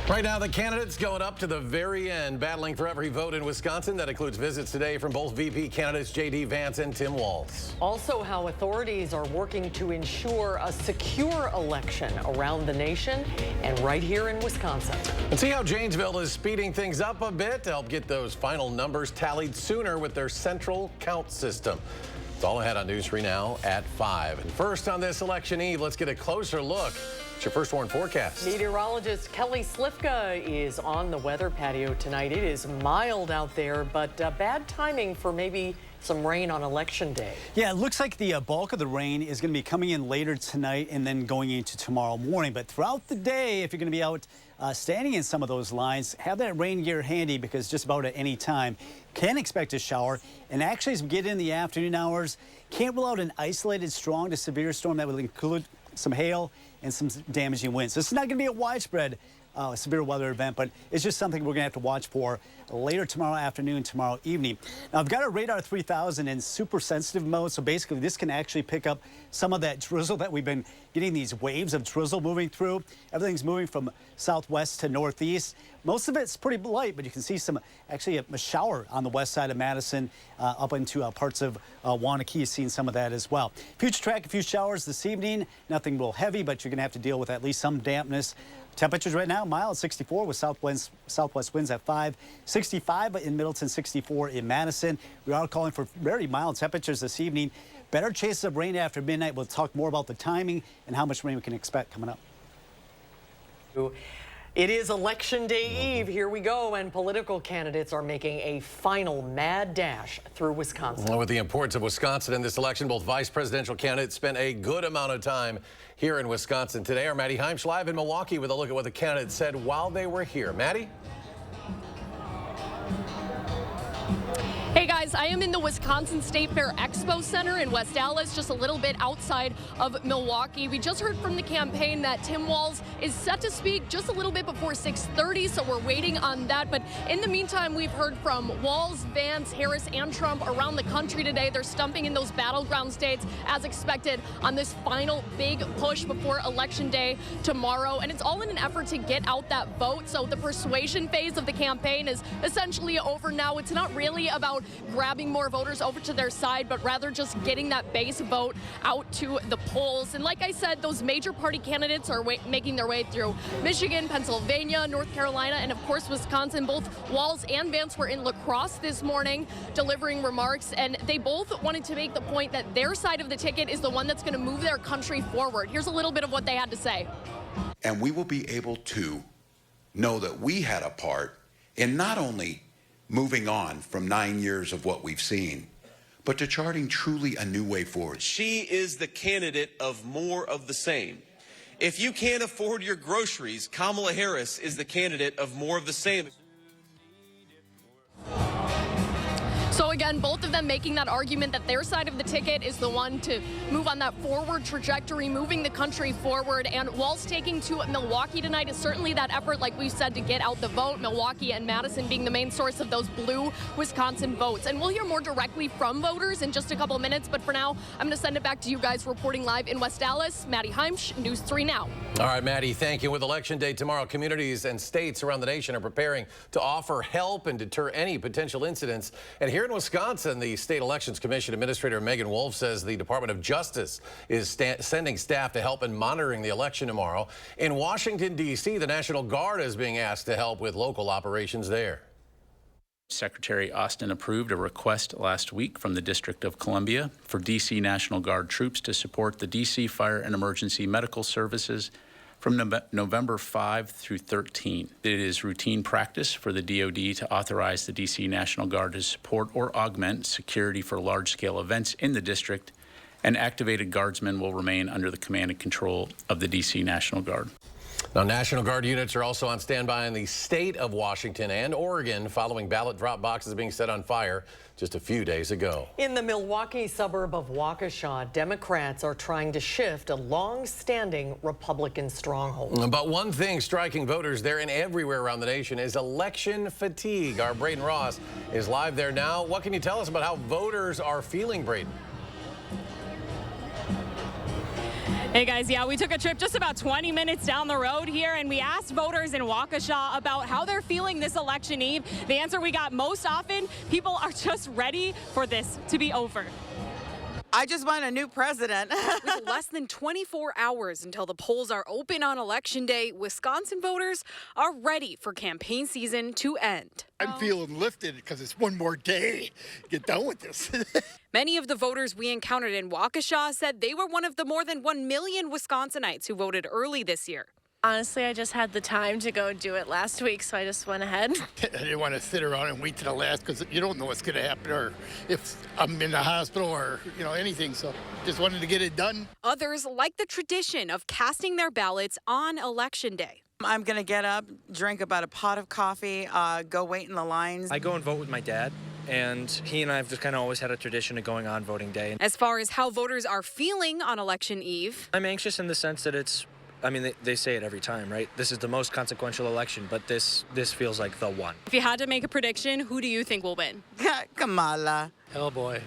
Right now, the candidates going up to the very end, battling for every vote in Wisconsin. That includes visits today from both VP candidates J.D. Vance and Tim Walz. Also, how authorities are working to ensure a secure election around the nation and right here in Wisconsin. And see how Janesville is speeding things up a bit to help get those final numbers tallied sooner with their central count system. It's all ahead on News 3 now at 5. And first on this election eve, let's get a closer look. It's your first warn forecast. Meteorologist Kelly Slifka is on the weather patio tonight. It is mild out there, but bad timing for maybe some rain on election day. Yeah, it looks like the bulk of the rain is going to be coming in later tonight and then going into tomorrow morning. But throughout the day, if you're going to be out standing in some of those lines, have that rain gear handy because just about at any time can expect a shower. And actually, as we get in the afternoon hours, can't rule out an isolated strong to severe storm that will include some hail and some damaging winds. So it's not going to be a widespread severe weather event, but it's just something we're going to have to watch for later tomorrow afternoon, tomorrow evening. Now, I've got our radar 3000 in super sensitive mode, so basically this can actually pick up some of that drizzle that we've been getting, these waves of drizzle moving through. Everything's moving from southwest to northeast. Most of it's pretty light, but you can see some actually a shower on the west side of Madison up into parts of Wanakee, seeing some of that as well. Future track, a few showers this evening, nothing real heavy, but you're going to have to deal with at least some dampness. Temperatures right now, mild 64 with southwest winds at 5, 65 in Middleton, 64 in Madison. We are calling for very mild temperatures this evening. Better chances of rain after midnight. We'll talk more about the timing and how much rain we can expect coming up. It is Election Day Eve. Here we go, and political candidates are making a final mad dash through Wisconsin. With the importance of Wisconsin in this election, both vice presidential candidates spent a good amount of time here in Wisconsin today. Our Maddie Heimsch live in Milwaukee with a look at what the candidates said while they were here. Maddie? Hey guys, I am in the Wisconsin State Fair Expo Center in West Allis, just a little bit outside of Milwaukee. We just heard from the campaign that Tim Walz is set to speak just a little bit before 6:30, so we're waiting on that. But in the meantime, we've heard from Walz, Vance, Harris, and Trump around the country today. They're stumping in those battleground states as expected on this final big push before Election Day tomorrow. And it's all in an effort to get out that vote. So the persuasion phase of the campaign is essentially over now. It's not really about grabbing more voters over to their side, but rather just getting that base vote out to the polls. And like I said, those major party candidates are making their way through Michigan, Pennsylvania, North Carolina, and of course Wisconsin. Both Walz and Vance were in La Crosse this morning delivering remarks, and they both wanted to make the point that their side of the ticket is the one that's going to move their country forward. Here's a little bit of what they had to say. And we will be able to know that we had a part in not only moving on from 9 years of what we've seen, but to charting truly a new way forward. She is the candidate of more of the same. If you can't afford your groceries, Kamala Harris is the candidate of more of the same. So again, both of them making that argument that their side of the ticket is the one to move on that forward trajectory, moving the country forward. And Walz taking to Milwaukee tonight is certainly that effort, like we said, to get out the vote. Milwaukee and Madison being the main source of those blue Wisconsin votes. And we'll hear more directly from voters in just a couple minutes. But for now, I'm going to send it back to you guys reporting live in West Allis. Maddie Heimsch, News 3 Now. All right, Maddie, thank you. With Election Day tomorrow, communities and states around the nation are preparing to offer help and deter any potential incidents. And here in Wisconsin, the State Elections Commission Administrator Megan Wolf says the Department of Justice is sending staff to help in monitoring the election tomorrow. In Washington, D.C., the National Guard is being asked to help with local operations there. Secretary Austin approved a request last week from the District of Columbia for D.C. National Guard troops to support the D.C. Fire and Emergency Medical Services from November 5 through 13. It is routine practice for the DoD to authorize the D.C. National Guard to support or augment security for large-scale events in the district, and activated guardsmen will remain under the command and control of the D.C. National Guard. Now, National Guard units are also on standby in the state of Washington and Oregon following ballot drop boxes being set on fire just a few days ago. In the Milwaukee suburb of Waukesha, Democrats are trying to shift a long-standing Republican stronghold. But one thing striking voters there and everywhere around the nation is election fatigue. Our Braden Ross is live there now. What can you tell us about how voters are feeling, Braden? Hey guys, yeah, we took a trip just about 20 minutes down the road here, and we asked voters in Waukesha about how they're feeling this election eve. The answer we got most often, people are just ready for this to be over. I just want a new president. With less than 24 hours until the polls are open on Election Day, Wisconsin voters are ready for campaign season to end. I'm feeling lifted because it's one more day. Get done with this. Many of the voters we encountered in Waukesha said they were one of the more than 1 million Wisconsinites who voted early this year. Honestly, I just had the time to go do it last week, so I just went ahead. I didn't want to sit around and wait to the last because you don't know what's going to happen or if I'm in the hospital or, anything. So just wanted to get it done. Others like the tradition of casting their ballots on Election Day. I'm going to get up, drink about a pot of coffee, go wait in the lines. I go and vote with my dad, and he and I have just kind of always had a tradition of going on voting day. As far as how voters are feeling on Election Eve, I'm anxious in the sense that they say it every time, right? This is the most consequential election, but this feels like the one. If you had to make a prediction, who do you think will win? Kamala. Oh boy.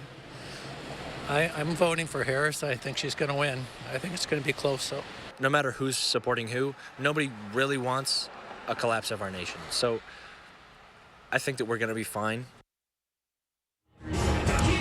I'm voting for Harris. I think she's going to win. I think it's going to be close, so. No matter who's supporting who, nobody really wants a collapse of our nation. So I think that we're going to be fine.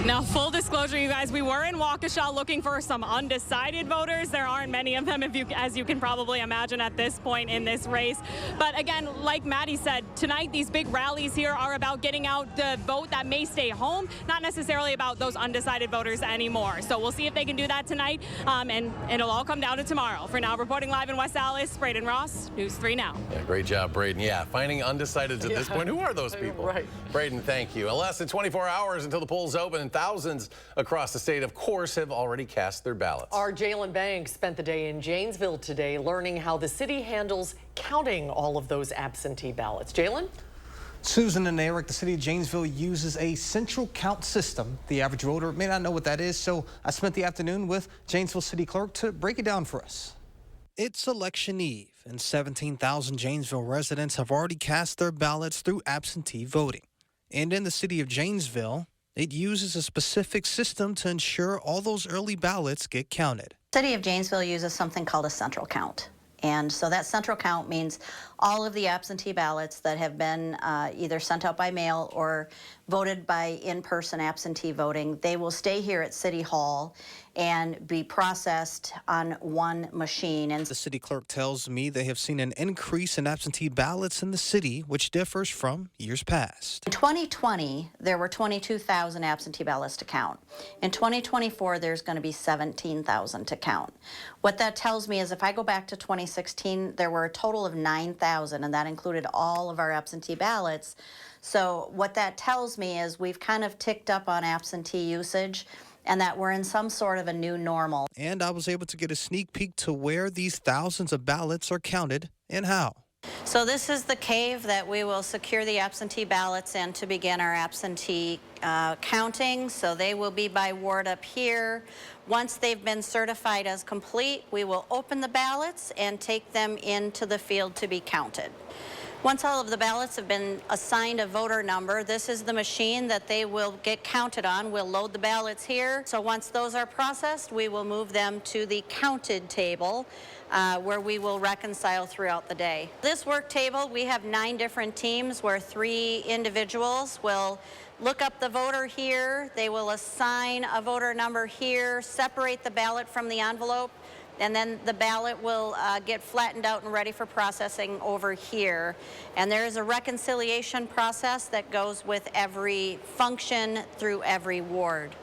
Now, full disclosure, you guys, we were in Waukesha looking for some undecided voters. There aren't many of them, as you can probably imagine at this point in this race. But again, like Maddie said, tonight these big rallies here are about getting out the vote that may stay home, not necessarily about those undecided voters anymore. So we'll see if they can do that tonight, and it'll all come down to tomorrow. For now, reporting live in West Allis, Braden Ross, News 3 Now. Yeah, great job, Braden. Yeah, finding undecideds at this point. Who are those people? Right. Braden, thank you. Less than 24 hours until the polls open, and thousands across the state, of course, have already cast their ballots. Our Jalen Banks spent the day in Janesville today learning how the city handles counting all of those absentee ballots. Jalen? Susan and Eric, the city of Janesville uses a central count system. The average voter may not know what that is, so I spent the afternoon with Janesville City Clerk to break it down for us. It's Election Eve, and 17,000 Janesville residents have already cast their ballots through absentee voting. And in the city of Janesville, it uses a specific system to ensure all those early ballots get counted. The city of Janesville uses something called a central count. And so that central count means all of the absentee ballots that have been either sent out by mail or voted by in-person absentee voting, they will stay here at City Hall and be processed on one machine. And the city clerk tells me they have seen an increase in absentee ballots in the city, which differs from years past. In 2020, there were 22,000 absentee ballots to count. In 2024, there's going to be 17,000 to count. What that tells me is if I go back to 2016, there were a total of 9,000, and that included all of our absentee ballots. So what that tells me is we've kind of ticked up on absentee usage, and that we're in some sort of a new normal. And I was able to get a sneak peek to where these thousands of ballots are counted and how. So this is the cave that we will secure the absentee ballots in to begin our absentee counting. So they will be by ward up here. Once they've been certified as complete, we will open the ballots and take them into the field to be counted. Once all of the ballots have been assigned a voter number, this is the machine that they will get counted on. We'll load the ballots here. So once those are processed, we will move them to the counted table where we will reconcile throughout the day. This work table, we have 9 different teams where 3 individuals will look up the voter here. They will assign a voter number here, separate the ballot from the envelope, and then the ballot will get flattened out and ready for processing over here. And there is a reconciliation process that goes with every function through every ward.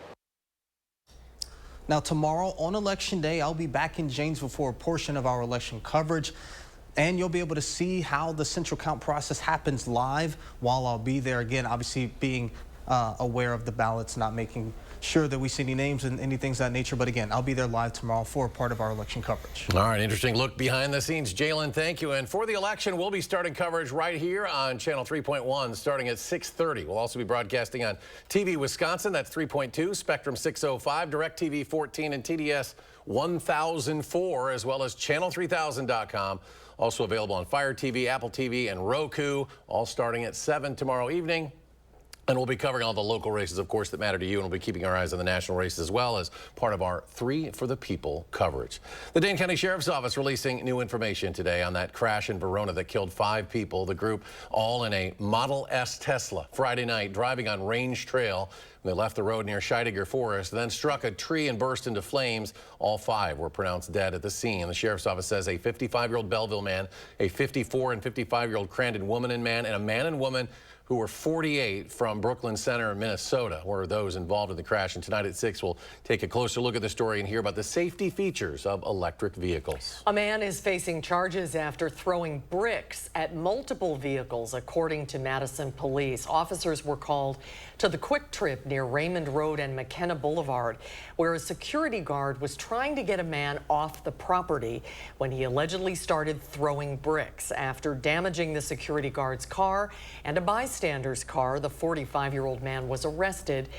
Now, tomorrow on Election Day, I'll be back in Janesville for a portion of our election coverage. And you'll be able to see how the central count process happens live while I'll be there. Again, obviously being aware of the ballots, not making sure that we see any names and any things of that nature. But again, I'll be there live tomorrow for a part of our election coverage. All right, interesting look behind the scenes. Jalen, thank you. And for the election, we'll be starting coverage right here on Channel 3.1 starting at 6:30. We'll also be broadcasting on TV Wisconsin, that's 3.2, Spectrum 605, DirecTV 14, and TDS 1004, as well as channel3000.com. Also available on Fire TV, Apple TV, and Roku, all starting at 7 tomorrow evening. And we'll be covering all the local races, of course, that matter to you, and we'll be keeping our eyes on the national races as well as part of our 3 for the People coverage. The Dane County Sheriff's Office releasing new information today on that crash in Verona that killed 5 people. The group all in a Model S Tesla Friday night driving on Range Trail. They left the road near Scheidegger Forest, then struck a tree and burst into flames. All 5 were pronounced dead at the scene. The Sheriff's Office says a 55-year-old Belleville man, a 54 and 55-year-old Crandon woman and man, and a man and woman who were 48 from Brooklyn Center, Minnesota, were those involved in the crash. And tonight at 6, we'll take a closer look at the story and hear about the safety features of electric vehicles. A man is facing charges after throwing bricks at multiple vehicles, according to Madison police. Officers were called to the Quick Trip near Raymond Road and McKenna Boulevard, where a security guard was trying to get a man off the property when he allegedly started throwing bricks. After damaging the security guard's car and a bystander's car, the 45-year-old man was arrested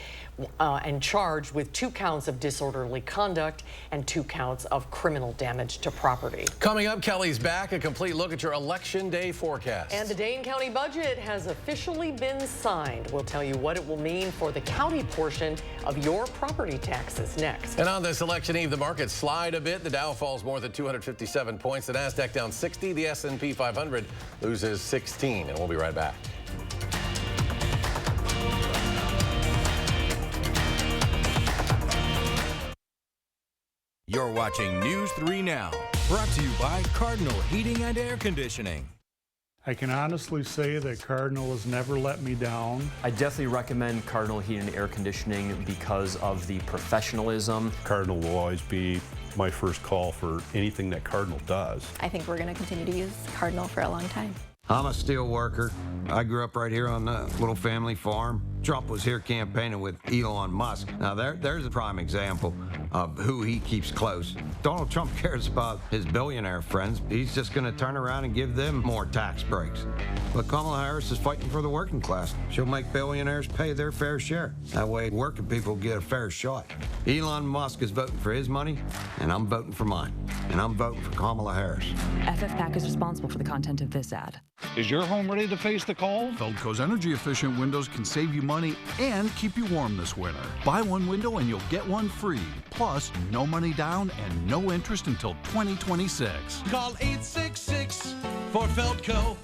and charged with 2 counts of disorderly conduct and 2 counts of criminal damage to property. Coming up, Kelly's back. A complete look at your Election Day forecast. And the Dane County budget has officially been signed. We'll tell you what it will mean for the county portion of your property taxes next. And on this election eve, the markets slide a bit. The Dow falls more than 257 points. The Nasdaq down 60. The S&P 500 loses 16. And we'll be right back. You're watching News 3 Now, brought to you by Cardinal Heating and Air Conditioning. I can honestly say that Cardinal has never let me down. I definitely recommend Cardinal Heating and Air Conditioning because of the professionalism. Cardinal will always be my first call for anything that Cardinal does. I think we're going to continue to use Cardinal for a long time. I'm a steel worker. I grew up right here on the little family farm. Trump was here campaigning with Elon Musk. Now there's a prime example of who he keeps close. Donald Trump cares about his billionaire friends. He's just going to turn around and give them more tax breaks. But Kamala Harris is fighting for the working class. She'll make billionaires pay their fair share. That way working people get a fair shot. Elon Musk is voting for his money, and I'm voting for mine. And I'm voting for Kamala Harris. FFPAC is responsible for the content of this ad. Is your home ready to face the cold? Feldco's energy-efficient windows can save you money and keep you warm this winter. Buy one window and you'll get one free. Plus, no money down and no interest until 2026. Call 866 for Feldco.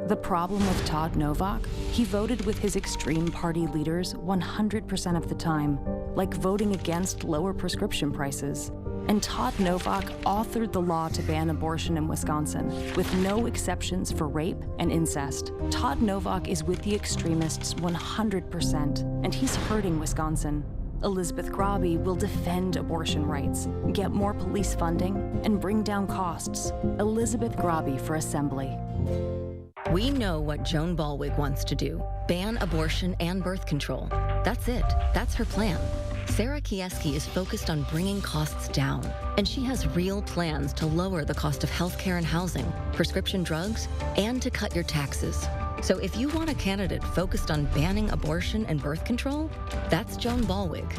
The problem with Todd Novak? He voted with his extreme party leaders 100% of the time, like voting against lower prescription prices. And Todd Novak authored the law to ban abortion in Wisconsin, with no exceptions for rape and incest. Todd Novak is with the extremists 100%, and he's hurting Wisconsin. Elizabeth Grabe will defend abortion rights, get more police funding, and bring down costs. Elizabeth Grabe for Assembly. We know what Joan Ballwig wants to do. Ban abortion and birth control. That's it. That's her plan. Sarah Kieski is focused on bringing costs down, and she has real plans to lower the cost of healthcare and housing, prescription drugs, and to cut your taxes. So if you want a candidate focused on banning abortion and birth control, that's Joan Ballwig.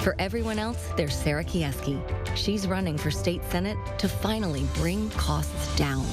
For everyone else, there's Sarah Kieski. She's running for state senate to finally bring costs down.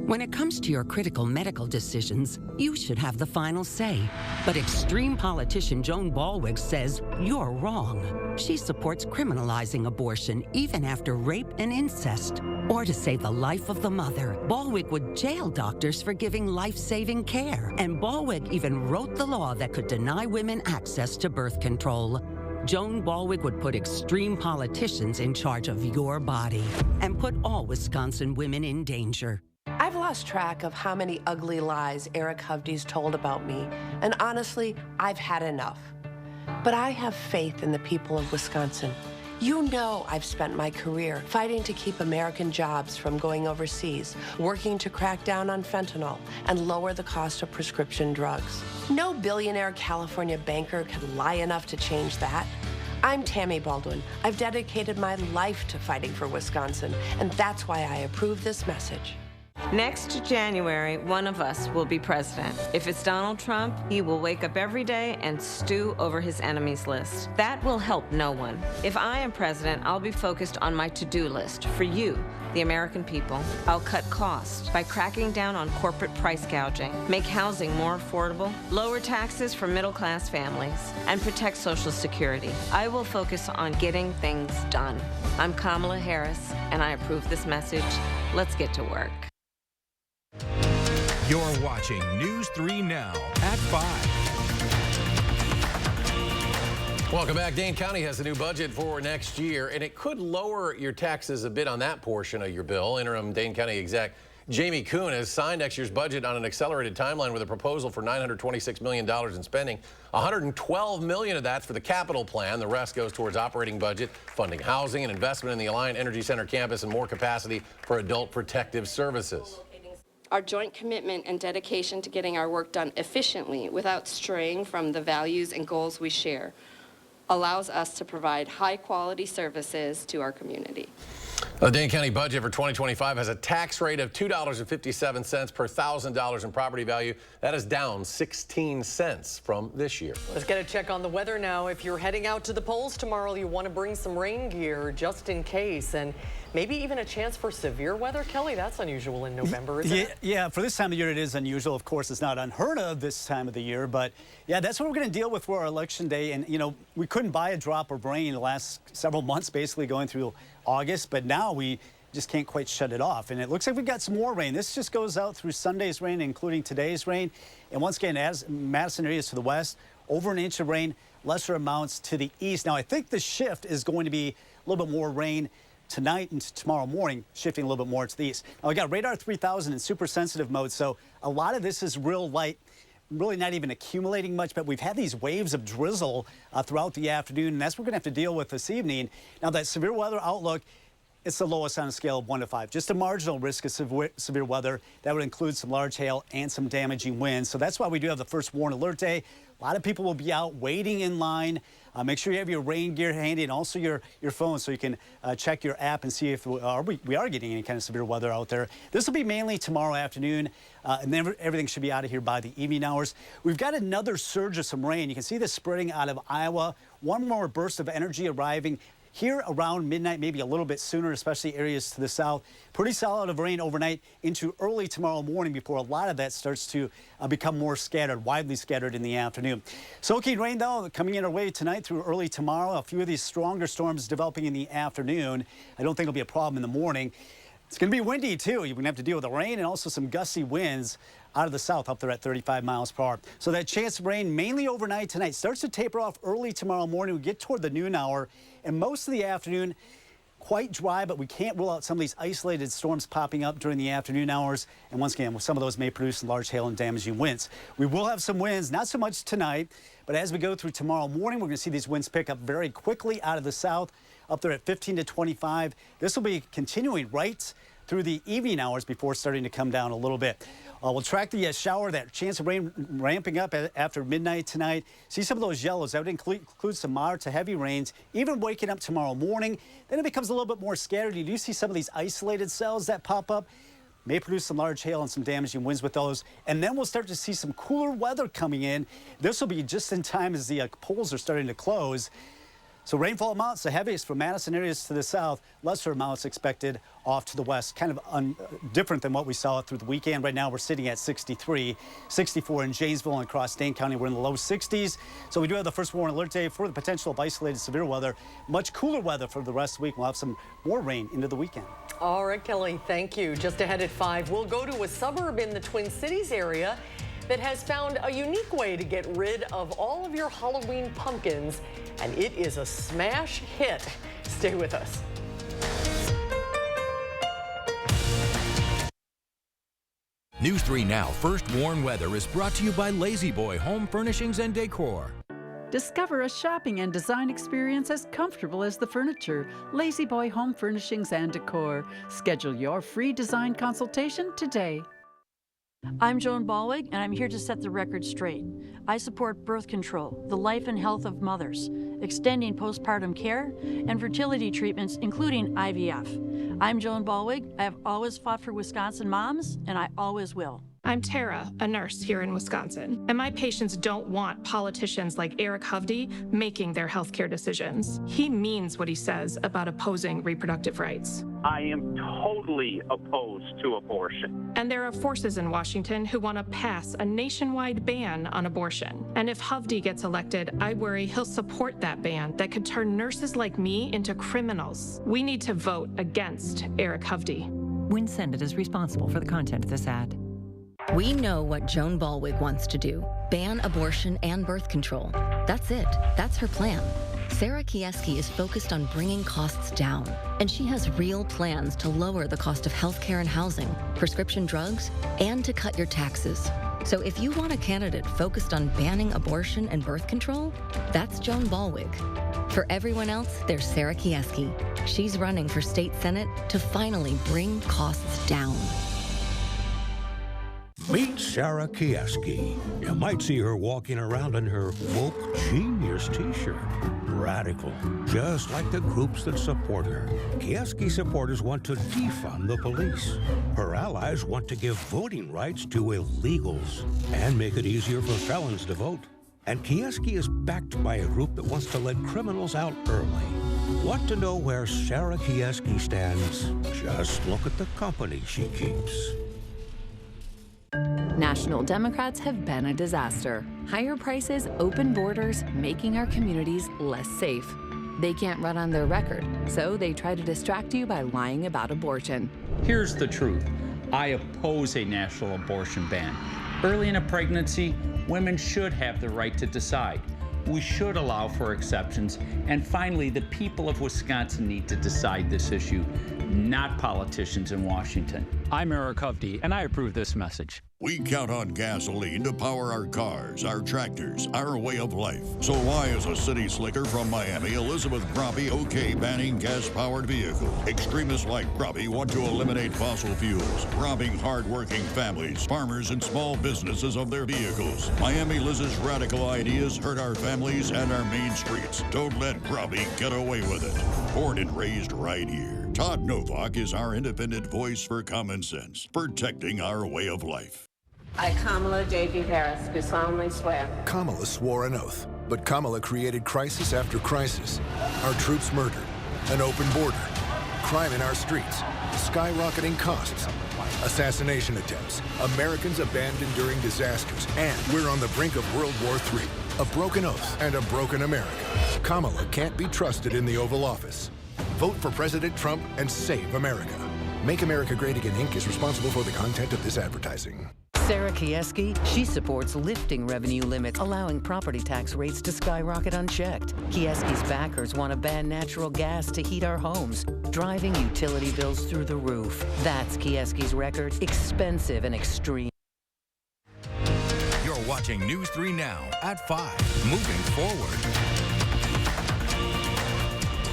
When it comes to your critical medical decisions, you should have the final say. But extreme politician Joan Ballwig says you're wrong. She supports criminalizing abortion even after rape and incest. Or to save the life of the mother, Ballwig would jail doctors for giving life-saving care. And Ballwig even wrote the law that could deny women access to birth control. Joan Ballwig would put extreme politicians in charge of your body and put all Wisconsin women in danger. I've lost track of how many ugly lies Eric Hovde's told about me, and honestly, I've had enough. But I have faith in the people of Wisconsin. You know I've spent my career fighting to keep American jobs from going overseas, working to crack down on fentanyl and lower the cost of prescription drugs. No billionaire California banker can lie enough to change that. I'm Tammy Baldwin. I've dedicated my life to fighting for Wisconsin, and that's why I approve this message. Next January, one of us will be president. If it's Donald Trump, he will wake up every day and stew over his enemies list. That will help no one. If I am president, I'll be focused on my to-do list for you, the American people. I'll cut costs by cracking down on corporate price gouging, make housing more affordable, lower taxes for middle-class families, and protect Social Security. I will focus on getting things done. I'm Kamala Harris, and I approve this message. Let's get to work. You're watching News 3 Now at 5. Welcome back. Dane County has a new budget for next year, and it could lower your taxes a bit on that portion of your bill. Interim Dane County exec Jamie Kuhn has signed next year's budget on an accelerated timeline with a proposal for $926 million in spending. $112 million of that's for the capital plan. The rest goes towards operating budget, funding housing and investment in the Alliant Energy Center campus, and more capacity for adult protective services. Our joint commitment and dedication to getting our work done efficiently without straying from the values and goals we share allows us to provide high-quality services to our community. The Dane County budget for 2025 has a tax rate of $2.57 per $1,000 in property value. That is down 16 cents from this year. Let's get a check on the weather now. If you're heading out to the polls tomorrow, you want to bring some rain gear just in case, and maybe even a chance for severe weather. Kelly, that's unusual in November, isn't it? Yeah, for this time of year it is unusual. Of course, it's not unheard of this time of the year, but yeah, that's what we're going to deal with for our election day. And, you know, we couldn't buy a drop of rain the last several months, basically going through August, but now we just can't quite shut it off. And it looks like we've got some more rain. This just goes out through Sunday's rain, including today's rain. And once again, as Madison areas to the west, over an inch of rain, lesser amounts to the east. Now, I think the shift is going to be a little bit more rain tonight and tomorrow morning, shifting a little bit more to the east. Now, we got radar 3000 in super sensitive mode, so a lot of this is real light, really not even accumulating much, but we've had these waves of drizzle throughout the afternoon, and that's what we're going to have to deal with this evening. Now, that severe weather outlook, it's the lowest on a scale of 1 to 5. Just a marginal risk of severe weather. That would include some large hail and some damaging winds. So that's why we do have the first warn alert day. A lot of people will be out waiting in line. Make sure you have your rain gear handy and also your phone so you can check your app and see if we are getting any kind of severe weather out there. This will be mainly tomorrow afternoon, and then everything should be out of here by the evening hours. We've got another surge of some rain. You can see this spreading out of Iowa. One more burst of energy arriving here around midnight, maybe a little bit sooner, especially areas to the south. Pretty solid of rain overnight into early tomorrow morning before a lot of that starts to become more scattered, widely scattered in the afternoon. Soaking rain, though, coming in our way tonight through early tomorrow. A few of these stronger storms developing in the afternoon. I don't think it'll be a problem in the morning. It's going to be windy, too. You're going to have to deal with the rain and also some gusty winds out of the south up there at 35 miles per hour. So that chance of rain mainly overnight tonight starts to taper off early tomorrow morning. We get toward the noon hour, and most of the afternoon quite dry, but we can't rule out some of these isolated storms popping up during the afternoon hours. And once again, some of those may produce large hail and damaging winds. We will have some winds, not so much tonight, but as we go through tomorrow morning, we're going to see these winds pick up very quickly out of the south, up there at 15 to 25. This will be continuing right through the evening hours before starting to come down a little bit. We'll track the shower, that chance of rain ramping up after midnight tonight. See some of those yellows. That would include some moderate to heavy rains, even waking up tomorrow morning. Then it becomes a little bit more scattered. You do see some of these isolated cells that pop up. May produce some large hail and some damaging winds with those. And then we'll start to see some cooler weather coming in. This will be just in time as the polls are starting to close. So rainfall amounts, the heaviest from Madison areas to the south, lesser amounts expected off to the west, kind of different than what we saw through the weekend. Right now we're sitting at 63, 64 in Janesville and across Dane County. We're in the low 60s. So we do have the first warn alert day for the potential of isolated severe weather. Much cooler weather for the rest of the week. We'll have some more rain into the weekend. All right, Kelly, thank you. Just ahead at 5, we'll go to a suburb in the Twin Cities area that has found a unique way to get rid of all of your Halloween pumpkins, and it is a smash hit. Stay with us. News 3 Now First Warn Weather is brought to you by Lazy Boy Home Furnishings and Decor. Discover a shopping and design experience as comfortable as the furniture. Lazy Boy Home Furnishings and Decor. Schedule your free design consultation today. I'm Joan Ballwig, and I'm here to set the record straight. I support birth control, the life and health of mothers, extending postpartum care, and fertility treatments, including IVF. I'm Joan Ballwig. I have always fought for Wisconsin moms, and I always will. I'm Tara, a nurse here in Wisconsin, and my patients don't want politicians like Eric Hovde making their healthcare decisions. He means what he says about opposing reproductive rights. I am totally opposed to abortion. And there are forces in Washington who want to pass a nationwide ban on abortion. And if Hovde gets elected, I worry he'll support that ban that could turn nurses like me into criminals. We need to vote against Eric Hovde. WIN Senate is responsible for the content of this ad. We know what Joan Ballwig wants to do. Ban abortion and birth control. That's it. That's her plan. Sarah Kieski is focused on bringing costs down, and she has real plans to lower the cost of healthcare and housing, prescription drugs, and to cut your taxes. So if you want a candidate focused on banning abortion and birth control, that's Joan Ballwig. For everyone else, there's Sarah Kieski. She's running for state senate to finally bring costs down. Meet Sarah Kieski. You might see her walking around in her Woke Genius t-shirt. Radical, just like the groups that support her. Kieski supporters want to defund the police. Her allies want to give voting rights to illegals and make it easier for felons to vote. And Kieski is backed by a group that wants to let criminals out early. Want to know where Sarah Kieski stands? Just look at the company she keeps. National Democrats have been a disaster. Higher prices, open borders, making our communities less safe. They can't run on their record, so they try to distract you by lying about abortion. Here's the truth. I oppose a national abortion ban. Early in a pregnancy, women should have the right to decide. We should allow for exceptions. And finally, the people of Wisconsin need to decide this issue, not politicians in Washington. I'm Eric Hovde, and I approve this message. We count on gasoline to power our cars, our tractors, our way of life. So why is a city slicker from Miami, Elizabeth Groppe, okay banning gas-powered vehicles? Extremists like Groppe want to eliminate fossil fuels, robbing hard-working families, farmers, and small businesses of their vehicles. Miami Liz's radical ideas hurt our families and our main streets. Don't let Groppe get away with it. Born and raised right here. Todd Novak is our independent voice for common sense, protecting our way of life. I, Kamala J.D. Harris, do solemnly swear. Kamala swore an oath, but Kamala created crisis after crisis. Our troops murdered, an open border, crime in our streets, skyrocketing costs, assassination attempts, Americans abandoned during disasters, and we're on the brink of World War III. A broken oath and a broken America. Kamala can't be trusted in the Oval Office. Vote for President Trump and save America. Make America Great Again, Inc. is responsible for the content of this advertising. Sarah Kieski, she supports lifting revenue limits, allowing property tax rates to skyrocket unchecked. Kieski's backers want to ban natural gas to heat our homes, driving utility bills through the roof. That's Kieski's record, expensive and extreme. You're watching News 3 Now at 5. Moving forward.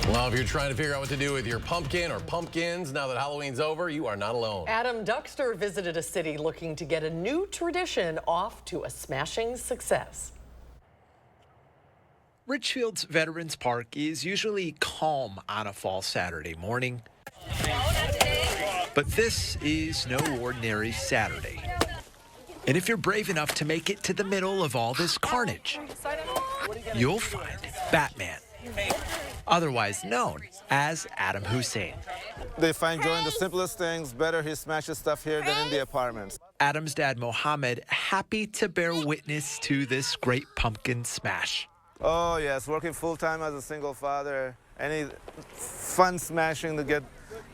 Well, if you're trying to figure out what to do with your pumpkin or pumpkins now that Halloween's over, you are not alone. Adam Duxter visited a city looking to get a new tradition off to a smashing success. Richfield's Veterans Park is usually calm on a fall Saturday morning. But this is no ordinary Saturday. And if you're brave enough to make it to the middle of all this carnage, you'll find Batman, otherwise known as Adam Hussein. They find joy in the simplest things. Better he smashes stuff here than in the apartments. Adam's dad, Mohammed, happy to bear witness to this great pumpkin smash. Oh, yes, working full-time as a single father. Any fun smashing to get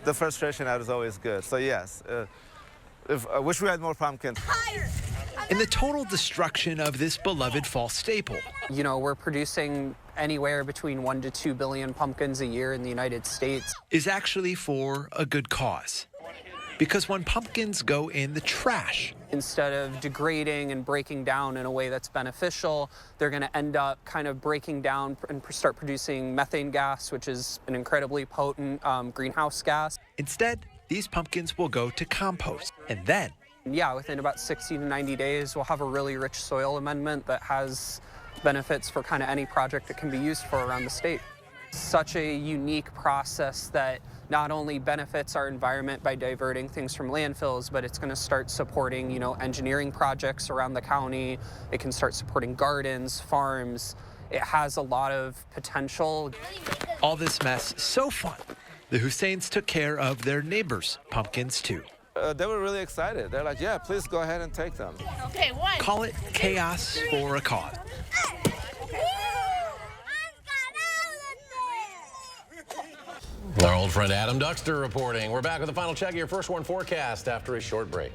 the frustration out is always good. So, yes, I wish we had more pumpkins. In the total destruction of this beloved fall staple. You know, we're producing anywhere between 1 to 2 billion pumpkins a year in the United States. Is actually for a good cause. Because when pumpkins go in the trash, instead of degrading and breaking down in a way that's beneficial, they're going to end up kind of breaking down and start producing methane gas, which is an incredibly potent greenhouse gas. Instead, these pumpkins will go to compost, and then yeah, within about 60 to 90 days, we'll have a really rich soil amendment that has benefits for kind of any project it can be used for around the state. Such a unique process that not only benefits our environment by diverting things from landfills, but it's going to start supporting, engineering projects around the county. It can start supporting gardens, farms. It has a lot of potential. All this mess so fun. The Husseins took care of their neighbors' pumpkins too. They were really excited. They're like, yeah, please go ahead and take them. Okay, one. Call it chaos for a cause. Our old friend Adam Duxter reporting. We're back with the final check of your First Warn forecast after a short break.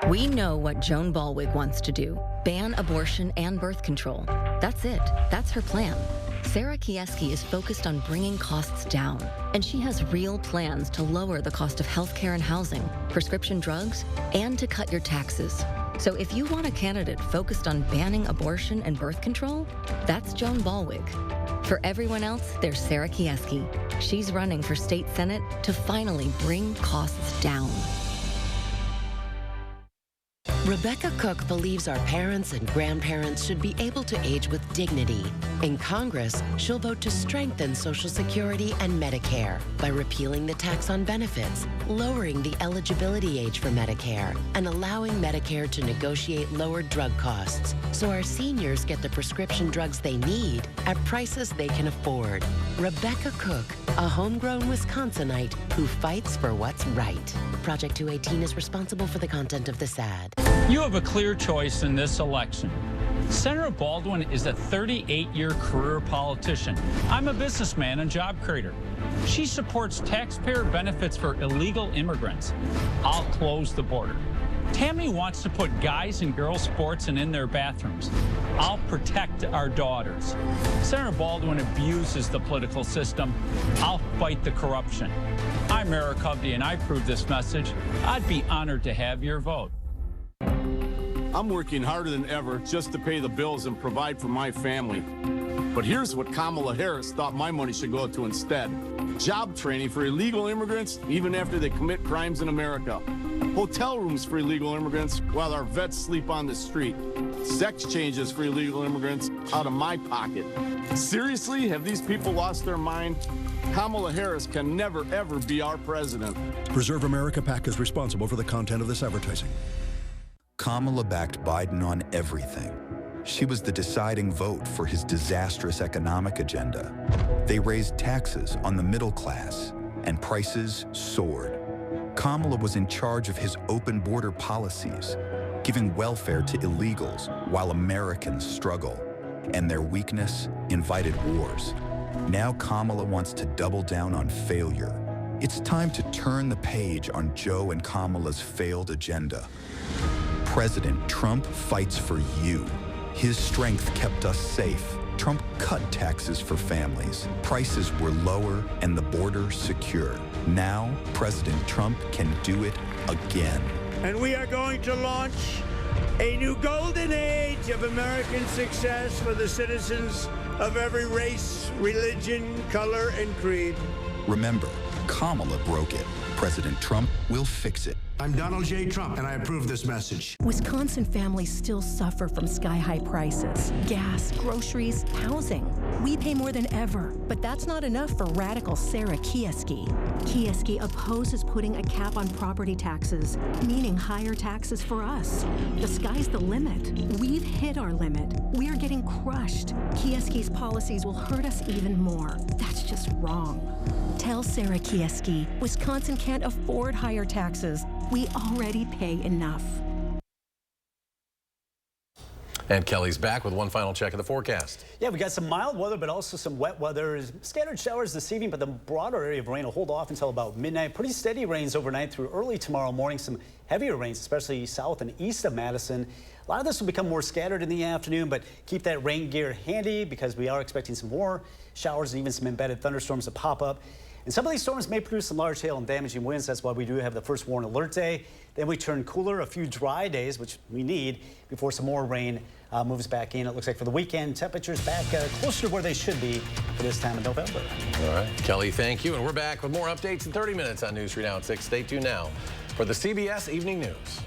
We know what Joan Ballwig wants to do. Ban abortion and birth control. That's it. That's her plan. Sarah Kieski is focused on bringing costs down, and she has real plans to lower the cost of healthcare and housing, prescription drugs, and to cut your taxes. So if you want a candidate focused on banning abortion and birth control, that's Joan Ballwig. For everyone else, there's Sarah Kieski. She's running for state senate to finally bring costs down. Rebecca Cook believes our parents and grandparents should be able to age with dignity. In Congress, she'll vote to strengthen Social Security and Medicare by repealing the tax on benefits, lowering the eligibility age for Medicare, and allowing Medicare to negotiate lower drug costs so our seniors get the prescription drugs they need at prices they can afford. Rebecca Cook, a homegrown Wisconsinite who fights for what's right. Project 218 is responsible for the content of this ad. You have a clear choice in this election. Senator Baldwin is a 38-year career politician. I'm a businessman and job creator. She supports taxpayer benefits for illegal immigrants. I'll close the border. Tammy wants to put guys and girls sports in their bathrooms. I'll protect our daughters. Senator Baldwin abuses the political system. I'll fight the corruption. I'm Eric Hovde, and I approve this message. I'd be honored to have your vote. I'm working harder than ever just to pay the bills and provide for my family. But here's what Kamala Harris thought my money should go to instead. Job training for illegal immigrants even after they commit crimes in America. Hotel rooms for illegal immigrants while our vets sleep on the street. Sex changes for illegal immigrants out of my pocket. Seriously, have these people lost their mind? Kamala Harris can never, ever be our president. Preserve America PAC is responsible for the content of this advertising. Kamala backed Biden on everything. She was the deciding vote for his disastrous economic agenda. They raised taxes on the middle class, and prices soared. Kamala was in charge of his open border policies, giving welfare to illegals while Americans struggle, and their weakness invited wars. Now Kamala wants to double down on failure. It's time to turn the page on Joe and Kamala's failed agenda. President Trump fights for you. His strength kept us safe. Trump cut taxes for families. Prices were lower and the border secure. Now, President Trump can do it again. And we are going to launch a new golden age of American success for the citizens of every race, religion, color, and creed. Remember, Kamala broke it. President Trump will fix it. I'm Donald J. Trump, and I approve this message. Wisconsin families still suffer from sky-high prices. Gas, groceries, housing. We pay more than ever, but that's not enough for radical Sarah Kieski. Kieski opposes putting a cap on property taxes, meaning higher taxes for us. The sky's the limit. We've hit our limit. We are getting crushed. Kieski's policies will hurt us even more. That's just wrong. Tell Sarah Kieski, Wisconsin can't afford higher taxes. We already pay enough. And Kelly's back with one final check of the forecast. Yeah, we got some mild weather, but also some wet weather. Scattered showers this evening, but the broader area of rain will hold off until about midnight. Pretty steady rains overnight through early tomorrow morning. Some heavier rains, especially south and east of Madison. A lot of this will become more scattered in the afternoon, but keep that rain gear handy because we are expecting some more showers and even some embedded thunderstorms to pop up. And some of these storms may produce some large hail and damaging winds. That's why we do have the first warn alert day. Then we turn cooler, a few dry days, which we need before some more rain moves back in. It looks like for the weekend, temperatures back closer to where they should be for this time of November. All right, Kelly, thank you. And we're back with more updates in 30 minutes on News 3 Now at 6. Stay tuned now for the CBS Evening News.